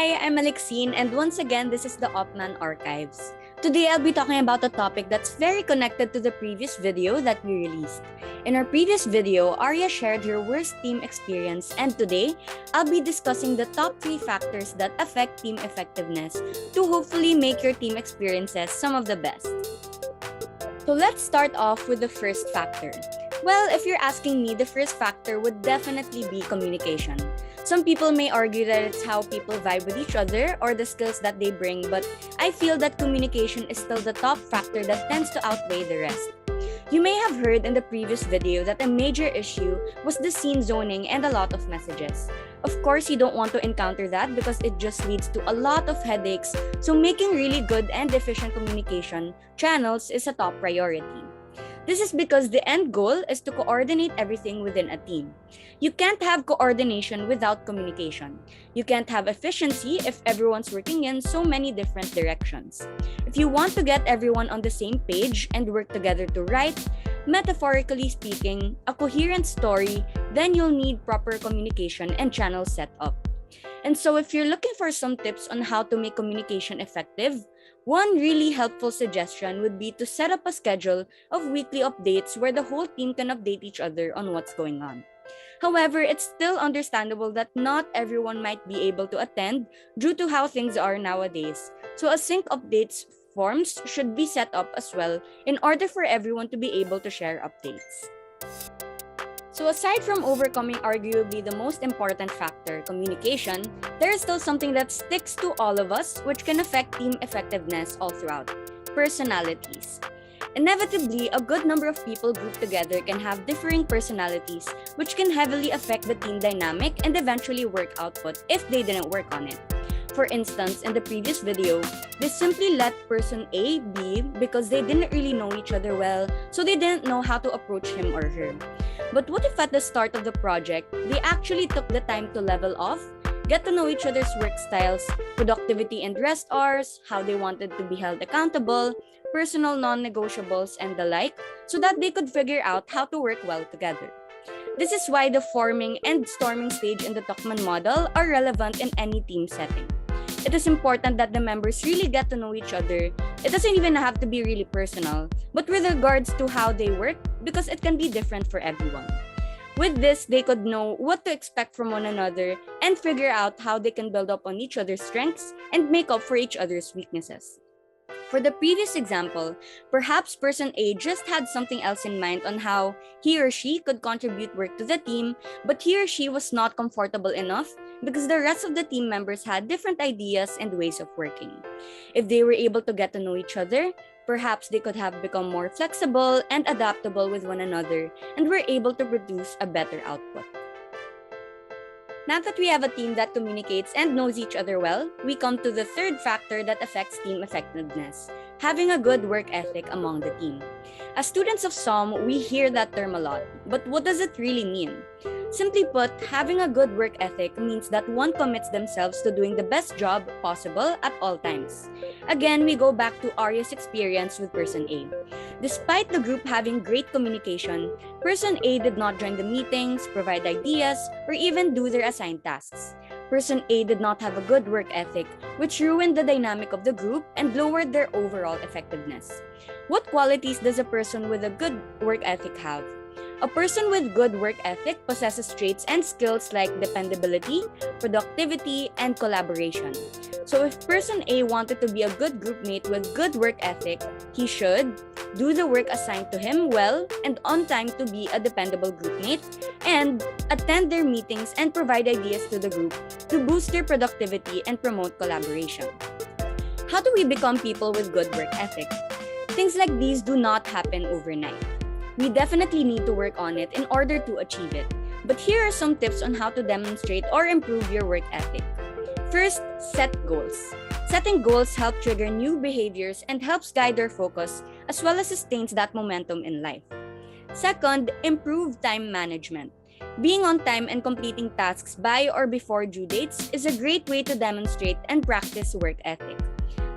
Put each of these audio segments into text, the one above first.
Hi, I'm Alexene, and once again, this is the Opman Archives. Today, I'll be talking about a topic that's very connected to the previous video that we released. In our previous video, Arya shared her worst team experience, and today, I'll be discussing the top 3 factors that affect team effectiveness to hopefully make your team experiences some of the best. So let's start off with the first factor. Well, if you're asking me, the first factor would definitely be communication. Some people may argue that it's how people vibe with each other or the skills that they bring, but I feel that communication is still the top factor that tends to outweigh the rest. You may have heard in the previous video that a major issue was the scene zoning and a lot of messages. Of course, you don't want to encounter that because it just leads to a lot of headaches, so making really good and efficient communication channels is a top priority. This is because the end goal is to coordinate everything within a team. You can't have coordination without communication. You can't have efficiency if everyone's working in so many different directions. If you want to get everyone on the same page and work together to write, metaphorically speaking, a coherent story, then you'll need proper communication and channels set up. And so if you're looking for some tips on how to make communication effective, one really helpful suggestion would be to set up a schedule of weekly updates where the whole team can update each other on what's going on. However, it's still understandable that not everyone might be able to attend due to how things are nowadays. So async updates forms should be set up as well in order for everyone to be able to share updates. So aside from overcoming arguably the most important factor, communication, there is still something that sticks to all of us which can affect team effectiveness all throughout: personalities. Inevitably, a good number of people grouped together can have differing personalities which can heavily affect the team dynamic and eventually work output if they didn't work on it. For instance, in the previous video, they simply let person A be because they didn't really know each other well, so they didn't know how to approach him or her. But what if at the start of the project, they actually took the time to level off, get to know each other's work styles, productivity and rest hours, how they wanted to be held accountable, personal non-negotiables, and the like, so that they could figure out how to work well together. This is why the forming and storming stage in the Tuckman model are relevant in any team setting. It is important that the members really get to know each other. It doesn't even have to be really personal, but with regards to how they work, because it can be different for everyone. With this, they could know what to expect from one another and figure out how they can build up on each other's strengths and make up for each other's weaknesses. For the previous example, perhaps person A just had something else in mind on how he or she could contribute work to the team, but he or she was not comfortable enough because the rest of the team members had different ideas and ways of working. If they were able to get to know each other, perhaps they could have become more flexible and adaptable with one another and were able to produce a better output. Now that we have a team that communicates and knows each other well, we come to the third factor that affects team effectiveness: having a good work ethic among the team. As students of SOM, we hear that term a lot, but what does it really mean? Simply put, having a good work ethic means that one commits themselves to doing the best job possible at all times. Again, we go back to Arya's experience with person A. Despite the group having great communication, person A did not join the meetings, provide ideas, or even do their assigned tasks. Person A did not have a good work ethic, which ruined the dynamic of the group and lowered their overall effectiveness. What qualities does a person with a good work ethic have? A person with good work ethic possesses traits and skills like dependability, productivity, and collaboration. So if person A wanted to be a good group mate with good work ethic, he should do the work assigned to him well and on time to be a dependable group mate, and attend their meetings and provide ideas to the group to boost their productivity and promote collaboration. How do we become people with good work ethic? Things like these do not happen overnight. We definitely need to work on it in order to achieve it. But here are some tips on how to demonstrate or improve your work ethic. First, set goals. Setting goals help trigger new behaviors and helps guide our focus as well as sustains that momentum in life. Second, improve time management. Being on time and completing tasks by or before due dates is a great way to demonstrate and practice work ethic.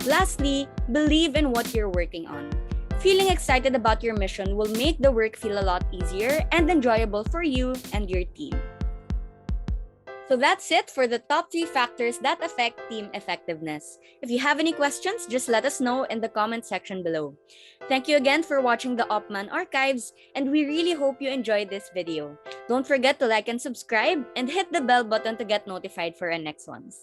Lastly, believe in what you're working on. Feeling excited about your mission will make the work feel a lot easier and enjoyable for you and your team. So So that's it for the top 3 factors that affect team effectiveness. If you have any questions, just let us know in the comment section below. Thank you again for watching the Opman Archives, and we really hope you enjoyed this video. Don't forget to like and subscribe, and hit the bell button to get notified for our next ones.